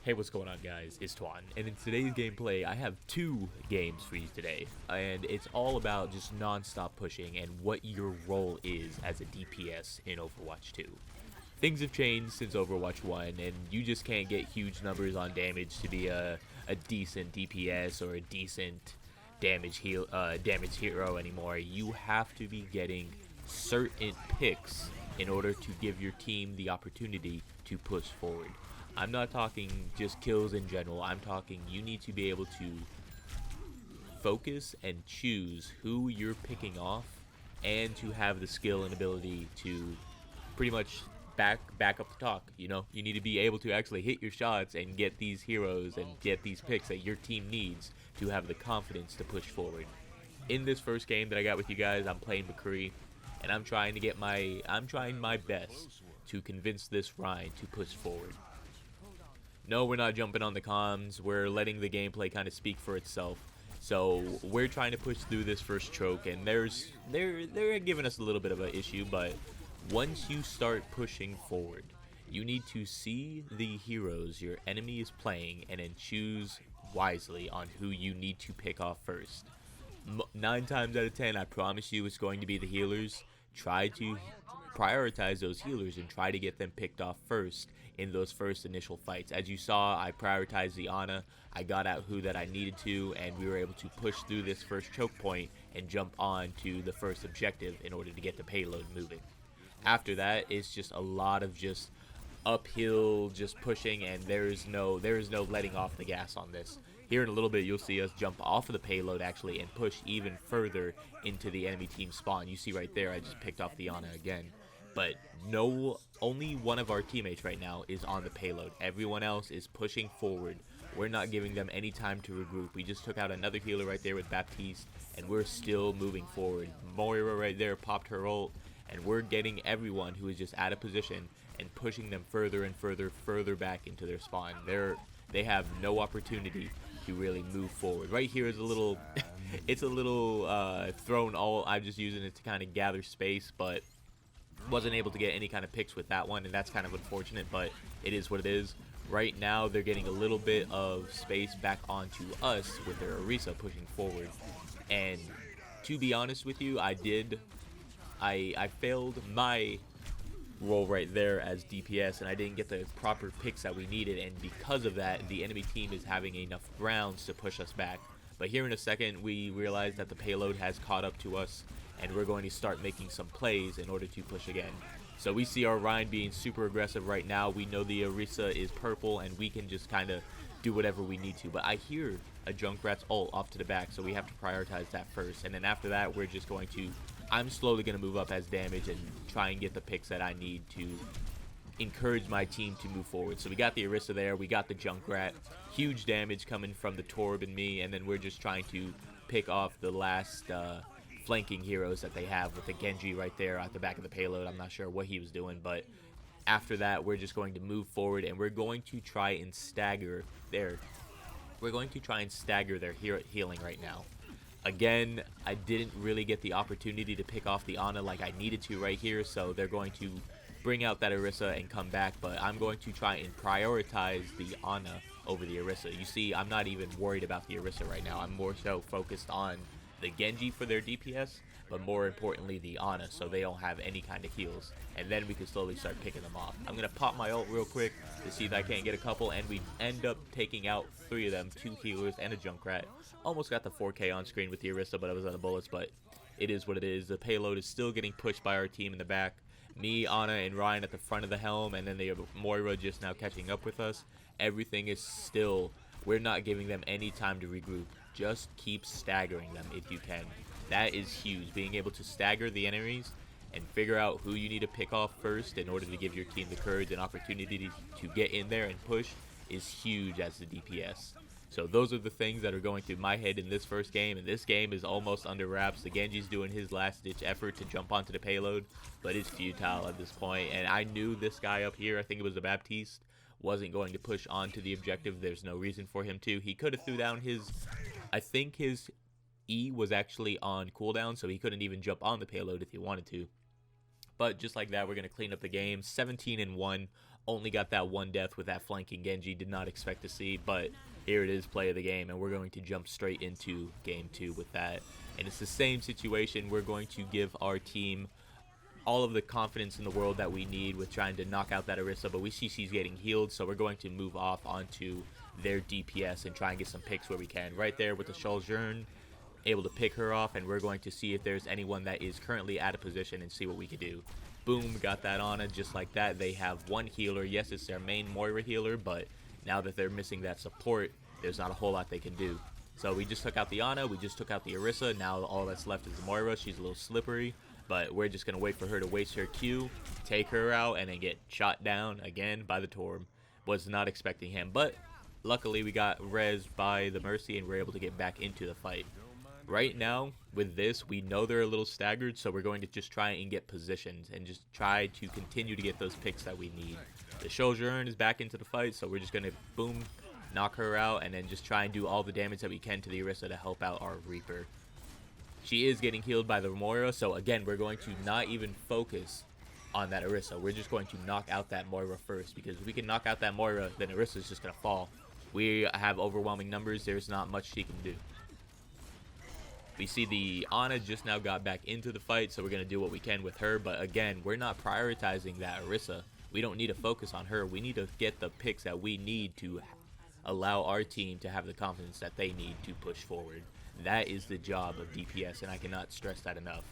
Hey, what's going on, guys? It's Twan, and in today's gameplay, I have two games for you today, and it's all about just non-stop pushing and what your role is as a DPS in Overwatch 2. Things have changed since Overwatch 1, and you just can't get huge numbers on damage to be a decent DPS or a decent damage hero anymore. You have to be getting certain picks in order to give your team the opportunity to push forward. I'm not talking just kills in general. I'm talking you need to be able to focus and choose who you're picking off, and to have the skill and ability to pretty much back up the talk. You know, you need to be able to actually hit your shots and get these heroes and get these picks that your team needs to have the confidence to push forward. In this first game that I got with you guys, I'm playing McCree, and I'm trying my best to convince this Rhine to push forward. No, we're not jumping on the comms. We're letting the gameplay kind of speak for itself. So we're trying to push through this first choke, and they're giving us a little bit of an issue. But once you start pushing forward, you need to see the heroes your enemy is playing, and then choose wisely on who you need to pick off first. 9 times out of 10, I promise you, it's going to be the healers. Try to prioritize those healers and try to get them picked off first in those first initial fights. As you saw, I prioritized the Ana. I got out who that I needed to, and we were able to push through this first choke point and jump on to the first objective in order to get the payload moving. After that, it's just a lot of just uphill, just pushing, and there is no letting off the gas on this. Here in a little bit, you'll see us jump off of the payload actually and push even further into the enemy team spawn. You see right there, I just picked off the Ana again. But only one of our teammates right now is on the payload. Everyone else is pushing forward. We're not giving them any time to regroup. We just took out another healer right there with Baptiste, and we're still moving forward. Moira right there popped her ult, and we're getting everyone who is just out of position and pushing them further and further back into their spawn. They have no opportunity to really move forward. Right here is a little it's a little thrown ult. I'm just using it to kind of gather space, but wasn't able to get any kind of picks with that one, and that's kind of unfortunate, but it is what it is. Right now they're getting a little bit of space back onto us with their Orisa pushing forward, and to be honest with you, I failed my role right there as DPS, and I didn't get the proper picks that we needed, and because of that, the enemy team is having enough rounds to push us back. But here in a second, we realize that the payload has caught up to us, and we're going to start making some plays in order to push again. So we see our Rhine being super aggressive right now. We know the Orisa is purple, and we can just kind of do whatever we need to. But I hear a Junkrat's ult off to the back, so we have to prioritize that first. And then after that, we're just going to... I'm slowly going to move up as damage and try and get the picks that I need to encourage my team to move forward. So we got the Orisa there, we got the Junkrat, huge damage coming from the Torb and me, and then we're just trying to pick off the last flanking heroes that they have with the Genji right there at the back of the payload. I'm not sure what he was doing, but after that we're just going to move forward, and we're going to try and stagger their healing right now. Again, I didn't really get the opportunity to pick off the Ana like I needed to right here, so they're going to bring out that Orisa and come back, but I'm going to try and prioritize the Ana over the Orisa. You see, I'm not even worried about the Orisa right now. I'm more so focused on the Genji for their DPS, but more importantly the Ana, so they don't have any kind of heals, and then we can slowly start picking them off. I'm gonna pop my ult real quick to see if I can't get a couple, and we end up taking out 3 of them, 2 healers and a Junkrat. Almost got the 4K on screen with the Orisa, but I was out of bullets, but it is what it is. The payload is still getting pushed by our team in the back. Me, Ana, and Ryan at the front of the helm, and then they have Moira just now catching up with us. Everything is still... We're not giving them any time to regroup. Just keep staggering them if you can. That is huge. Being able to stagger the enemies and figure out who you need to pick off first in order to give your team the courage and opportunity to get in there and push is huge as the DPS. So those are the things that are going through my head in this first game, and this game is almost under wraps. The Genji's doing his last-ditch effort to jump onto the payload, but it's futile at this point, and I knew this guy up here, I think it was the Baptiste, wasn't going to push onto the objective. There's no reason for him to. He could have threw down his... I think his E was actually on cooldown, so he couldn't even jump on the payload if he wanted to. But just like that, we're going to clean up the game. 17-1 Only got that one death with that flanking Genji. Did not expect to see, but here it is, play of the game, and we're going to jump straight into game 2 with that. And it's the same situation. We're going to give our team all of the confidence in the world that we need with trying to knock out that Orisa, but we see she's getting healed, so we're going to move off onto their DPS and try and get some picks where we can. Right there with the Sojourn, able to pick her off, and we're going to see if there's anyone that is currently out of position and see what we can do. Boom, got that Ana just like that. They have one healer. Yes, it's their main Moira healer, but now that they're missing that support, there's not a whole lot they can do. So we just took out the Ana, we just took out the Orisa. Now all that's left is the Moira. She's a little slippery, but we're just going to wait for her to waste her Q, take her out, and then get shot down again by the Torb. Was not expecting him, but luckily we got rezzed by the Mercy and we're able to get back into the fight. Right now, with this, we know they're a little staggered, so we're going to just try and get positioned and just try to continue to get those picks that we need. The Sojourn is back into the fight, so we're just going to, boom, knock her out, and then just try and do all the damage that we can to the Orisa to help out our Reaper. She is getting healed by the Moira, so again, we're going to not even focus on that Orisa. We're just going to knock out that Moira first, because if we can knock out that Moira, then Orisa is just going to fall. We have overwhelming numbers. There's not much she can do. We see the Ana just now got back into the fight, so we're going to do what we can with her. But again, we're not prioritizing that Orisa. We don't need to focus on her. We need to get the picks that we need to allow our team to have the confidence that they need to push forward. That is the job of DPS, and I cannot stress that enough.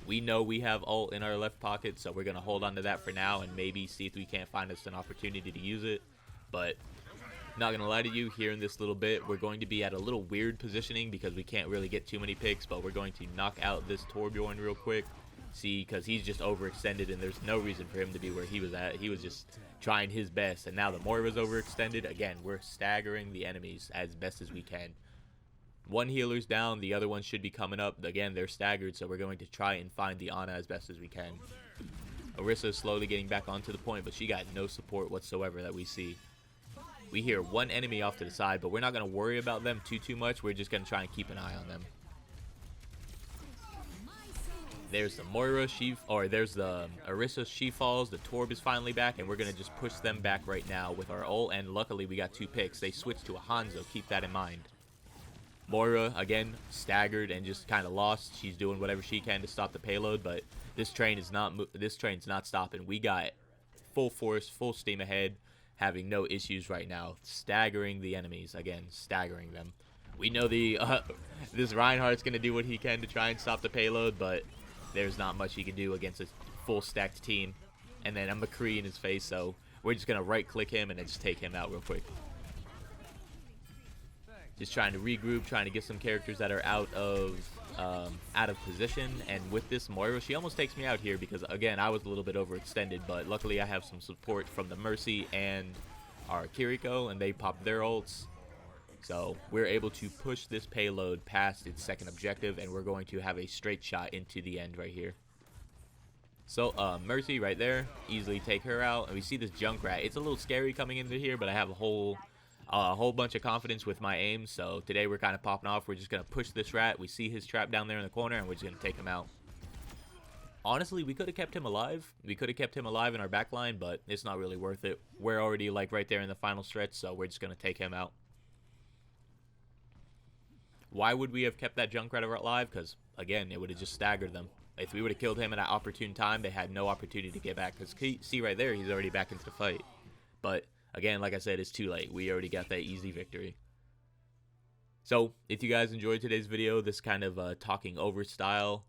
We know we have ult in our left pocket, so we're going to hold on to that for now and maybe see if we can't find us an opportunity to use it. But not gonna lie to you, here in this little bit, we're going to be at a little weird positioning because we can't really get too many picks, but we're going to knock out this Torbjorn real quick. See, because he's just overextended and there's no reason for him to be where he was at. He was just trying his best, and now the Moira's overextended. Again, we're staggering the enemies as best as we can. One healer's down, the other one should be coming up. Again, they're staggered, so we're going to try and find the Ana as best as we can. Orisa is slowly getting back onto the point, but she got no support whatsoever that we see. We hear one enemy off to the side, but we're not going to worry about them too much. We're just going to try and keep an eye on them. There's the Moira, there's the Orisa, she falls. The Torb is finally back, and we're going to just push them back right now with our ult, and luckily we got 2 picks. They switched to a Hanzo, keep that in mind. Moira, again, staggered and just kind of lost. She's doing whatever she can to stop the payload, but this train's not stopping. We got full force, full steam ahead, having no issues right now, staggering the enemies. Again, staggering them. We know this Reinhardt's going to do what he can to try and stop the payload, but there's not much he can do against a full stacked team. And then a McCree in his face, so we're just going to right click him and then just take him out real quick. Just trying to regroup, trying to get some characters that are out of position. And with this Moira, she almost takes me out here because, again, I was a little bit overextended, but luckily I have some support from the Mercy and our Kiriko, and they popped their ults. So we're able to push this payload past its second objective, and we're going to have a straight shot into the end right here. So Mercy right there, easily take her out. And we see this Junkrat. It's a little scary coming into here, but I have a whole bunch of confidence with my aim. So today we're kind of popping off. We're just going to push this rat. We see his trap down there in the corner, and we're just going to take him out. Honestly, we could have kept him alive. We could have kept him alive in our backline, but it's not really worth it. We're already like right there in the final stretch, so we're just going to take him out. Why would we have kept that Junkrat alive? Because, again, it would have just staggered them. If we would have killed him at an opportune time, they had no opportunity to get back. Because see right there, he's already back into the fight. But again, like I said, it's too late. We already got that easy victory. So if you guys enjoyed today's video, this kind of talking over style,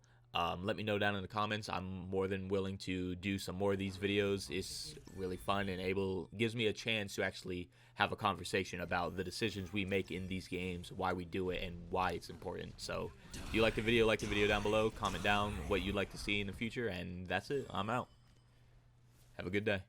let me know down in the comments. I'm more than willing to do some more of these videos. It's really fun and gives me a chance to actually have a conversation about the decisions we make in these games, why we do it, and why it's important. So if you like the video down below, comment down what you'd like to see in the future, and that's it. I'm out. Have a good day.